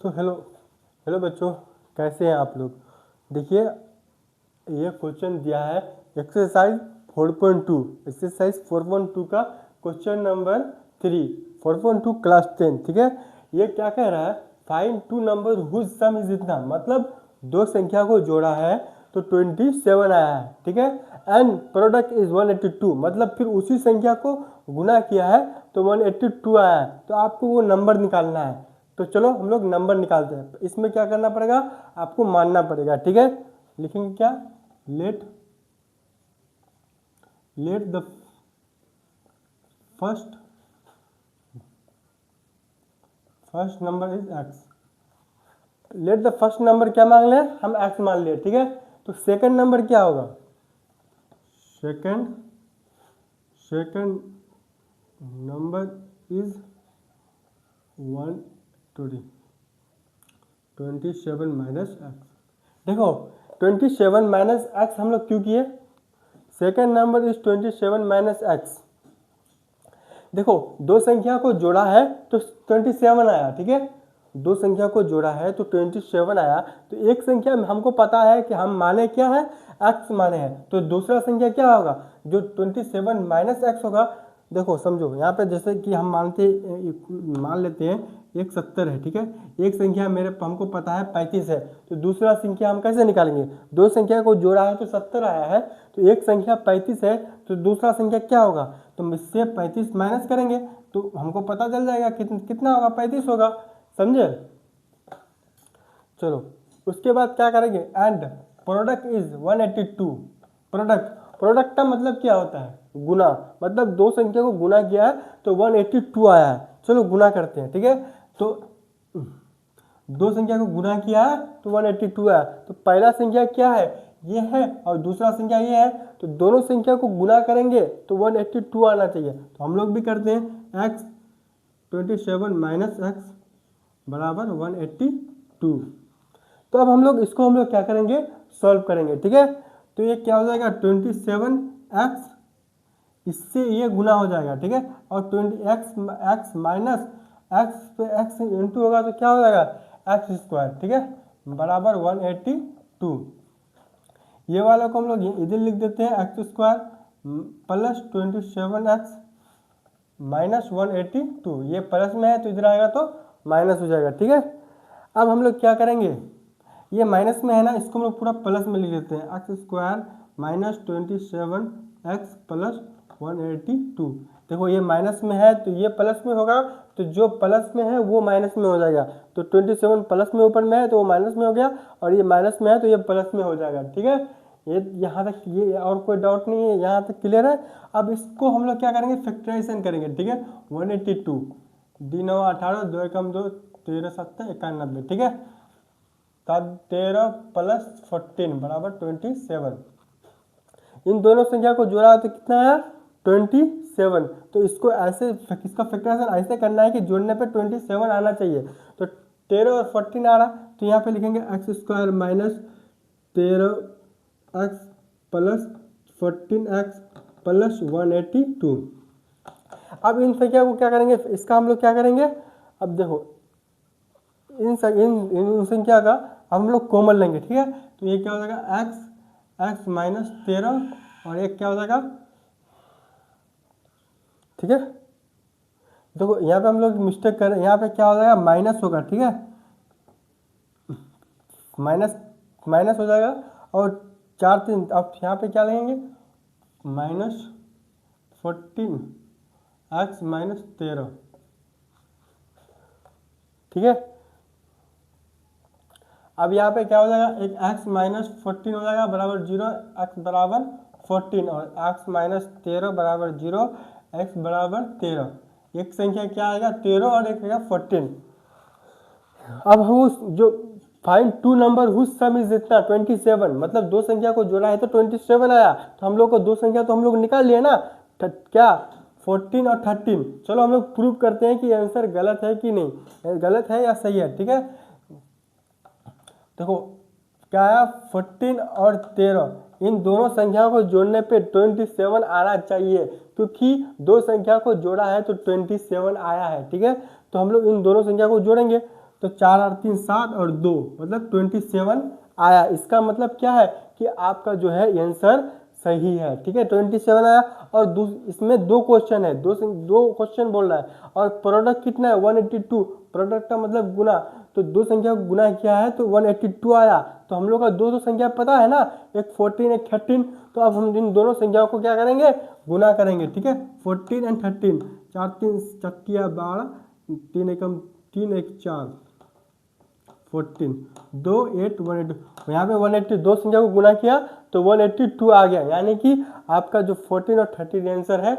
तो hello hello बच्चों, कैसे हैं आप लोग। देखिए, ये क्वेश्चन दिया है एक्सरसाइज 4.2 एक्सरसाइज 4.2 का क्वेश्चन नंबर 3 4.2 क्लास 10। ठीक है, ये क्या कह रहा है, find two number whose sum is इतना, मतलब दो संख्या को जोड़ा है तो 27 आया है। ठीक है, एंड प्रोडक्ट इज 182, मतलब फिर उसी संख्या को गुना किया है तो 182 आया है। तो आपको वो नंबर निकालना है। तो चलो हम लोग नंबर निकालते हैं। इसमें क्या करना पड़ेगा, आपको मानना पड़ेगा। ठीक है, लिखेंगे क्या, let the first number is x. Let the first number क्या मांग ले, हम एक्स मान लिए। ठीक है, तो सेकंड नंबर क्या होगा, second number is 127 minus x. देखो 27 माइनस एक्स हम लोग क्यों किए, second number is 27 minus x. देखो दो संख्या को जोड़ा है तो 27 आया। ठीक है, दो संख्या को जोड़ा है तो 27 आया। तो एक संख्या हमको पता है कि हम माने क्या है, एक्स माने हैं, तो दूसरा संख्या क्या होगा, जो 27 माइनस एक्स होगा। देखो समझो, यहाँ पे जैसे कि हम मान लेते हैं 170 है। ठीक है, एक संख्या हमको पता है 35 है, तो दूसरा संख्या हम कैसे निकालेंगे, दो संख्या को जोड़ा है तो 70 आया है, तो एक संख्या 35 है तो दूसरा संख्या क्या होगा, तो इससे 35 माइनस करेंगे तो हमको पता चल जाएगा कितना होगा, 35 होगा। समझे। चलो उसके बाद क्या करेंगे, एंड प्रोडक्ट इज 182। प्रोडक्ट का मतलब क्या होता है, गुना, मतलब दो संख्या को गुना किया है तो 182 आया है। चलो गुना करते हैं। ठीक है, तो दो संख्या को गुना किया है तो 182 आया। तो पहला संख्या क्या है, ये है, और दूसरा संख्या ये है, तो दोनों संख्या को गुना करेंगे तो 182 आना चाहिए। तो हम लोग भी करते हैं, x 27 माइनस एक्स बराबर 182। तो अब हम लोग क्या करेंगे, सॉल्व करेंगे। ठीक है, तो ये क्या हो जाएगा, 27x, इससे ये गुना हो जाएगा। ठीक है, और 20x माइनस एक्स पे एक्स इंटू होगा तो क्या हो जाएगा, एक्स स्क्वायर। ठीक है, बराबर 182। ये वाला को हम लोग इधर लिख देते हैं, x square plus 27x minus 182। ये प्लस में है तो इधर आएगा तो माइनस हो जाएगा। ठीक है, अब हम लोग क्या करेंगे, ये माइनस में है ना, इसको हम लोग पूरा प्लस में लिख देते हैं, x square minus 27x plus 182। देखो ये माइनस में है तो ये प्लस में होगा, तो जो प्लस में है वो माइनस में हो जाएगा। तो 27 प्लस में ऊपर में है तो वो माइनस में हो गया, और ये माइनस में है तो ये प्लस में हो जाएगा। ठीक है, ये यहाँ तक, ये और कोई डाउट नहीं है, यहाँ तक क्लियर है। अब इसको हम लोग क्या करेंगे, फैक्टराइजेशन करेंगे। ठीक है, 182 डी 9 18 2 एकम 2 13 7 91। ठीक है, 13 प्लस 14 बराबर 27। इन दोनों संख्या को जोड़ा तो कितना आया, 27। तो इसको ऐसे, इसका फैक्टराइजेशन ऐसे करना है कि जोड़ने पे 27 आना चाहिए। तो 13 और 14 आ रहा, तो यहाँ पे लिखेंगे x square minus 13x plus 14x plus 182। अब इन संख्या को क्या करेंगे, इसका हम लोग क्या करेंगे, अब देखो इन संख्या का हम लोग कॉमन लेंगे। ठीक है, तो ये क्या हो जाएगा, एक्स माइनस 13 और एक क्या हो जाएगा। ठीक है, देखो यहाँ पे हम लोग मिस्टेक कर रहे हैं, यहाँ पे क्या हो जाएगा, माइनस होगा। ठीक है, माइनस हो जाएगा, और 4 3, अब यहाँ पे क्या लेंगे, माइनस 14x माइनस 13। ठीक है, अब यहाँ पे क्या हो जाएगा, एक x माइनस 14 हो जाएगा बराबर 0, x बराबर 14 और x माइनस 13 बराबर 0, x बराबर 13। एक संख्या क्या आएगा 13 और एक आएगा 14। अब हम उस जो find two number whose sum is इतना 27, मतलब दो संख्या को जोड़ा है तो 27 आया। तो हम लोग को दो संख्या तो हम लोग निकाल लिए ना, क्या 14 और 13। चलो हम लोग प्रूव करते हैं कि आंसर गलत है कि नहीं, गलत है या सही है। ठीक है, देखो क्या आया, 14 और 13, इन दोनों संख्याओं को जोड़ने पे 27 आना चाहिए, क्योंकि दो संख्या को जोड़ा है तो 27 आया है। ठीक है, तो हम लोग इन दोनों संख्या को जोड़ेंगे, तो 4 और 3 7 और 2 मतलब 27 आया। इसका मतलब क्या है कि आपका जो है आंसर सही है। ठीक है, 27 आया। और इसमें दो क्वेश्चन है, दो क्वेश्चन बोल रहा है और प्रोडक्ट कितना है 182। प्रोडक्ट का मतलब गुना, तो दो संख्या को गुना किया है तो 182 आया। तो हम लोग का दो संख्या पता है ना, एक 14 एक 13। तो अब हम इन दोनों संख्याओं को क्या करेंगे, गुना करेंगे। ठीक है, 14 एंड 13, 4 3 चक्किया 12, 3 एकम 3 1 4, 14, 2 8 182। यहाँ पे 180 दो संख्या को गुना किया तो 182 आ गया। यानी कि आपका जो 14 और 13 आंसर है